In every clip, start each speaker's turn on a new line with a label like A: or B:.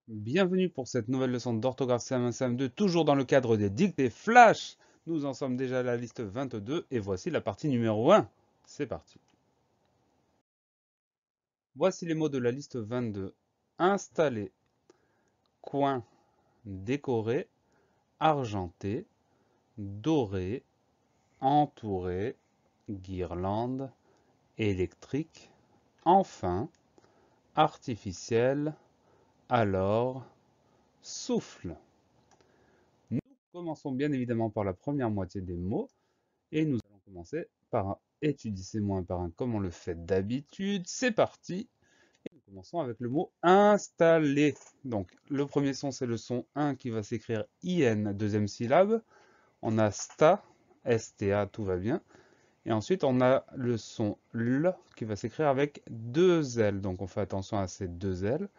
A: Bienvenue pour cette nouvelle leçon d'orthographe CM1 CM2, toujours dans le cadre des dictées flash. Nous en sommes déjà à la liste 22 et voici la partie numéro 1. C'est parti. Voici les mots de la liste 22. Installé, coin, décoré, argenté, doré, entouré, guirlande, électrique, enfin, artificiel, alors, souffle. Nous commençons bien évidemment par la première moitié des mots. Et nous allons commencer par étudier ces mots un par un comme on le fait d'habitude. C'est parti. Et nous commençons avec le mot installer. Donc le premier son c'est le son 1 qui va s'écrire IN, deuxième syllabe. On a sta, STA, tout va bien. Et ensuite on a le son L qui va s'écrire avec deux L. Donc on fait attention à ces deux L.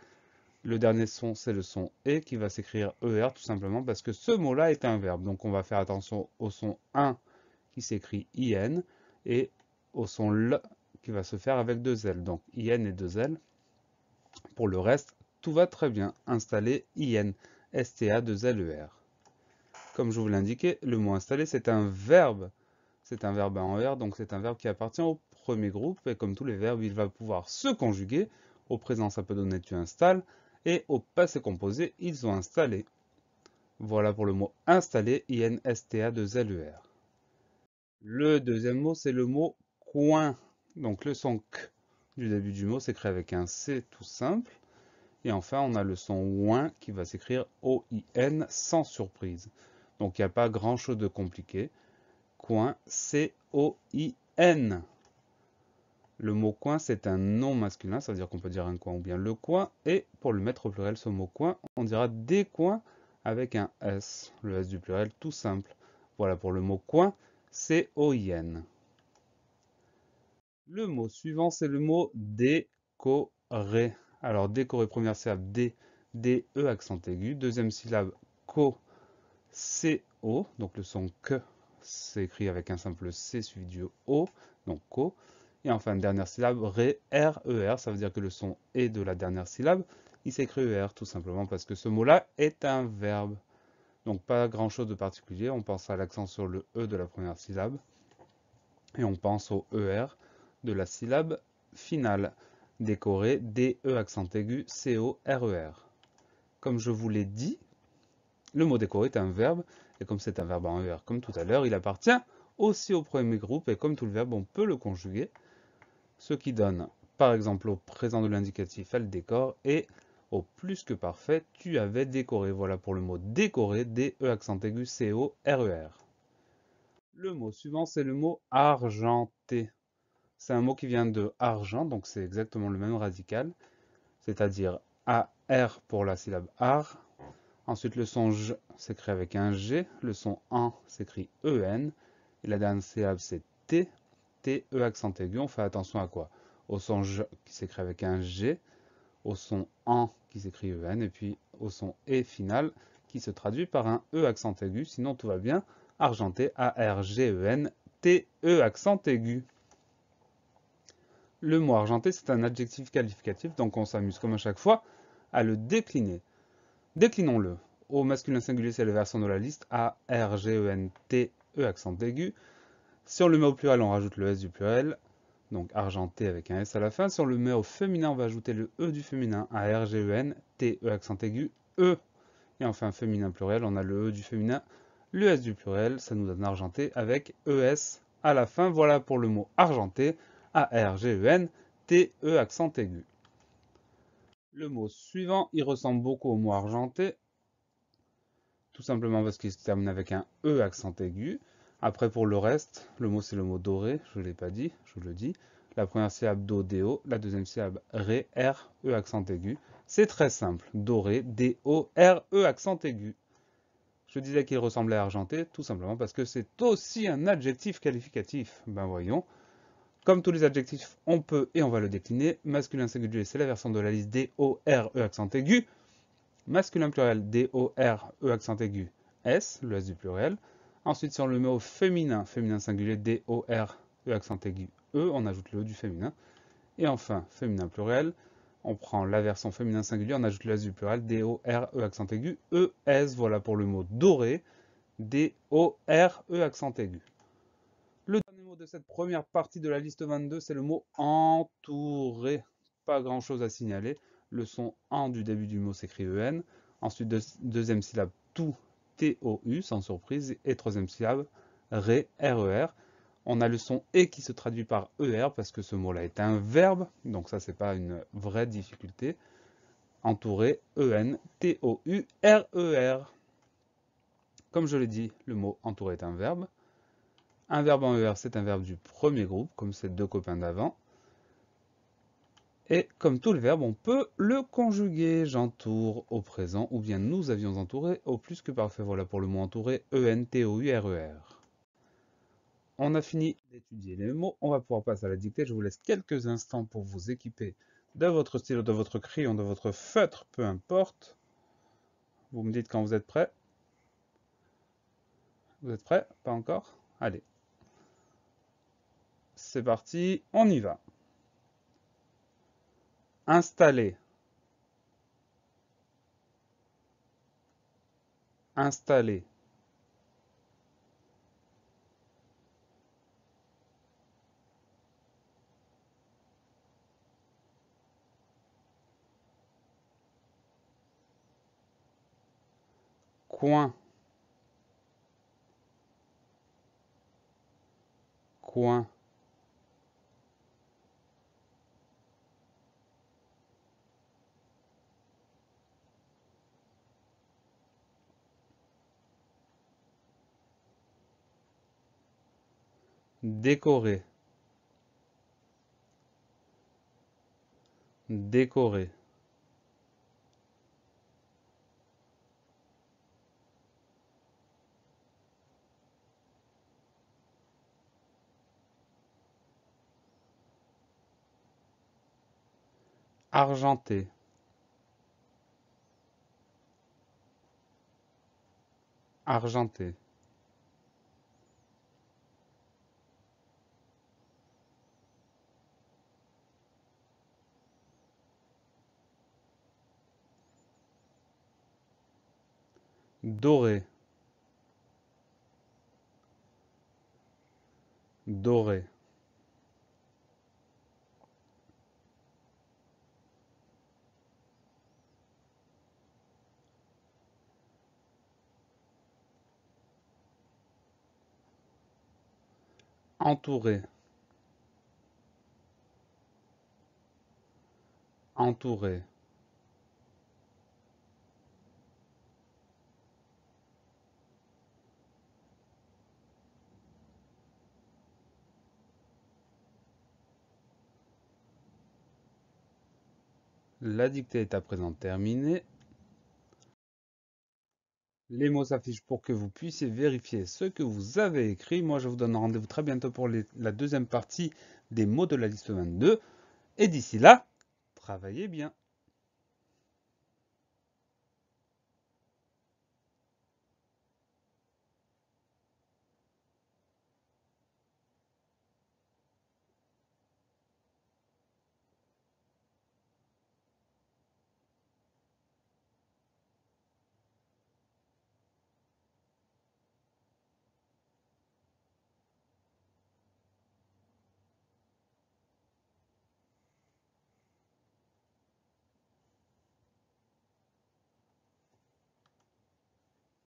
A: Le dernier son c'est le son E qui va s'écrire ER tout simplement parce que ce mot-là est un verbe. Donc on va faire attention au son 1 qui s'écrit IN et au son L qui va se faire avec deux L. Donc IN et deux L. Pour le reste, tout va très bien. Installer IN, STA, 2 LER. Comme je vous l'indiquais, le mot installer, c'est un verbe. C'est un verbe en ER, donc c'est un verbe qui appartient au premier groupe. Et comme tous les verbes, il va pouvoir se conjuguer. Au présent, ça peut donner tu installes. Et au passé composé, ils ont installé. Voilà pour le mot installer, IN, STA, 2 LER. Le deuxième mot, c'est le mot coin. Donc le son K du début du mot s'écrit avec un C tout simple. Et enfin, on a le son ouin qui va s'écrire O-I-N sans surprise. Donc il n'y a pas grand chose de compliqué. Coin, C-O-I-N. Le mot coin, c'est un nom masculin, ça veut dire qu'on peut dire un coin ou bien le coin. Et pour le mettre au pluriel, ce mot coin, on dira des coins avec un S. Le S du pluriel, tout simple. Voilà pour le mot coin, C-O-I-N. Le mot suivant, c'est le mot décorer. Alors, décorer, première syllabe, D, D-E, accent aigu. Deuxième syllabe, co, C-O. Donc, le son que s'écrit avec un simple C suivi du O, donc co. Et enfin, dernière syllabe, ré, R-E-R. Ça veut dire que le son est de la dernière syllabe. Il s'écrit E-R, tout simplement parce que ce mot-là est un verbe. Donc, pas grand-chose de particulier. On pense à l'accent sur le E de la première syllabe. Et on pense au ER de la syllabe finale. Décorer, D-E accent aigu, C-O-R-E-R. Comme je vous l'ai dit, le mot décorer est un verbe, et comme c'est un verbe en ER comme tout à l'heure, il appartient aussi au premier groupe, et comme tout le verbe, on peut le conjuguer, ce qui donne, par exemple, au présent de l'indicatif, elle décore, et au plus que parfait, tu avais décoré. Voilà pour le mot décorer, D-E accent aigu, C-O-R-E-R. Le mot suivant, c'est le mot argenté. C'est un mot qui vient de argent, donc c'est exactement le même radical, c'est-à-dire AR pour la syllabe ar. Ensuite, le son J s'écrit avec un G, le son AN s'écrit EN, et la dernière syllabe c'est T, T, E accent aigu. On fait attention à quoi? Au son J qui s'écrit avec un G, au son AN qui s'écrit EN, et puis au son E final qui se traduit par un E accent aigu, sinon tout va bien. Argenté, A-R-G-E-N, T-E accent aigu. Le mot argenté, c'est un adjectif qualificatif, donc on s'amuse comme à chaque fois à le décliner. Déclinons-le. Au masculin singulier, c'est la version de la liste A, R, G, E, N, T, E, accent aigu. Si on le met au pluriel, on rajoute le S du pluriel, donc argenté avec un S à la fin. Si on le met au féminin, on va ajouter le E du féminin, A, R, G, E, N, T, E, accent aigu, E. Et enfin, féminin pluriel, on a le E du féminin, le S du pluriel, ça nous donne argenté avec ES à la fin. Voilà pour le mot argenté. A-R-G-E-N-T-E accent aigu. Le mot suivant, il ressemble beaucoup au mot argenté, tout simplement parce qu'il se termine avec un E accent aigu. Après, pour le reste, le mot c'est le mot doré, je ne l'ai pas dit, je le dis. La première syllabe do, D-O, la deuxième syllabe ré, R, E accent aigu. C'est très simple, doré, D-O, R, E accent aigu. Je disais qu'il ressemblait à argenté, tout simplement parce que c'est aussi un adjectif qualificatif. Ben voyons. Comme tous les adjectifs, on peut et on va le décliner. Masculin singulier, c'est la version de la liste D-O-R-E accent aigu. Masculin pluriel, D-O-R-E accent aigu, S, le S du pluriel. Ensuite, si on le met au féminin, féminin singulier, D-O-R-E accent aigu, E, on ajoute le E du féminin. Et enfin, féminin pluriel, On prend la version féminin singulier, on ajoute l'as du pluriel, D-O-R-E accent aigu, E-S, voilà pour le mot doré, D-O-R-E accent aigu. Le dernier mot de cette première partie de la liste 22, c'est le mot entouré. Pas grand chose à signaler. Le son en du début du mot s'écrit EN. Ensuite, deuxième syllabe, tout, T-O-U, sans surprise. Et troisième syllabe, ré, R-E-R. On a le son et qui se traduit par ER parce que ce mot-là est un verbe. Donc ça, c'est pas une vraie difficulté. Entouré, E-N, T-O-U-R-E-R. Comme je l'ai dit, le mot entouré est un verbe. Un verbe en ER, c'est un verbe du premier groupe, comme ces deux copains d'avant. Et comme tout le verbe, on peut le conjuguer. J'entoure au présent, ou bien nous avions entouré au plus que parfait. Voilà pour le mot entouré, E-N-T-O-U-R-E-R. On a fini d'étudier les mots. On va pouvoir passer à la dictée. Je vous laisse quelques instants pour vous équiper de votre stylo, de votre crayon, de votre feutre, peu importe. Vous me dites quand vous êtes prêts. Vous êtes prêts? Pas encore? Allez. C'est parti, on y va. Installer. Installer. Coin. Coin. Décorer. Décorer. Argenté. Argenté. Doré. Doré. Entouré. Entouré. La dictée est à présent terminée. Les mots s'affichent pour que vous puissiez vérifier ce que vous avez écrit. Moi, je vous donne rendez-vous très bientôt pour la deuxième partie des mots de la liste 22. Et d'ici là, travaillez bien.